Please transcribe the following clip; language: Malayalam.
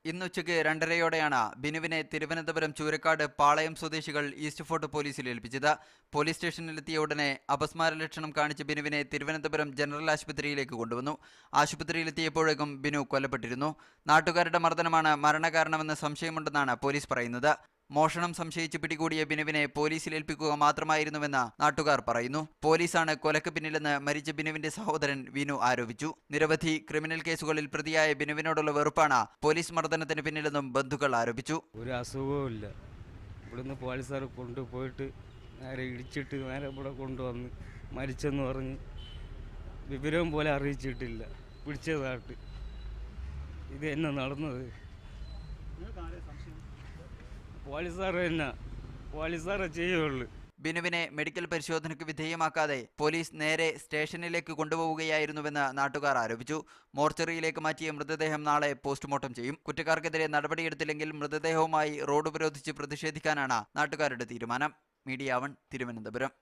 ഇന്നുച്ചയ്ക്ക് 2:30-യോടെയാണ് ബിനുവിനെ തിരുവനന്തപുരം ചൂരക്കാട് പാളയം സ്വദേശികൾ ഈസ്റ്റ് ഫോർട്ട് പോലീസിൽ ഏൽപ്പിച്ചത്. പോലീസ് സ്റ്റേഷനിലെത്തിയ ഉടനെ അപസ്മാര ലക്ഷണം കാണിച്ച് ബിനുവിനെ തിരുവനന്തപുരം ജനറൽ ആശുപത്രിയിലേക്ക് കൊണ്ടുവന്നു. ആശുപത്രിയിലെത്തിയപ്പോഴേക്കും ബിനു കൊല്ലപ്പെട്ടിരുന്നു. നാട്ടുകാരുടെ മർദ്ദനമാണ് മരണകാരണമെന്ന് സംശയമുണ്ടെന്നാണ് പോലീസ് പറയുന്നത്. മോഷണം സംശയിച്ച് പിടികൂടിയ ബിനുവിനെ പോലീസിൽ ഏൽപ്പിക്കുക മാത്രമായിരുന്നുവെന്ന് നാട്ടുകാർ പറയുന്നു. പോലീസാണ് കൊലക്ക് പിന്നിലെന്ന് മരിച്ച ബിനുവിന്റെ സഹോദരൻ വിനു ആരോപിച്ചു. നിരവധി ക്രിമിനൽ കേസുകളിൽ പ്രതിയായ ബിനുവിനോടുള്ള വെറുപ്പാണ് പോലീസ് മർദ്ദനത്തിന് പിന്നിലെന്നും ബന്ധുക്കൾ ആരോപിച്ചു. ഒരു അസുഖവുമില്ല. ഇവിടുന്ന് പോലീസുകാർ കൊണ്ടുപോയിട്ട് നേരെ ഇടിച്ചിട്ട് നേരെ ഇവിടെ കൊണ്ടുവന്ന് മരിച്ചെന്ന് പറഞ്ഞ് വിവരവും പോലെ അറിയിച്ചിട്ടില്ല. പിടിച്ചതായിട്ട് ഇത് എന്നെ നടന്നത്. പോലീസുകാരെ ചെയ്യുള്ളൂ. ബിനുവിനെ മെഡിക്കൽ പരിശോധനയ്ക്ക് വിധേയമാക്കാതെ പോലീസ് നേരെ സ്റ്റേഷനിലേക്ക് കൊണ്ടുപോവുകയായിരുന്നുവെന്ന് നാട്ടുകാർ ആരോപിച്ചു. മോർച്ചറിയിലേക്ക് മാറ്റിയ മൃതദേഹം നാളെ പോസ്റ്റ്മോർട്ടം ചെയ്യും. കുറ്റക്കാർക്കെതിരെ നടപടിയെടുത്തില്ലെങ്കിൽ മൃതദേഹവുമായി റോഡ് ഉപരോധിച്ച് പ്രതിഷേധിക്കാനാണ് നാട്ടുകാരുടെ തീരുമാനം. മീഡിയ 1 തിരുവനന്തപുരം.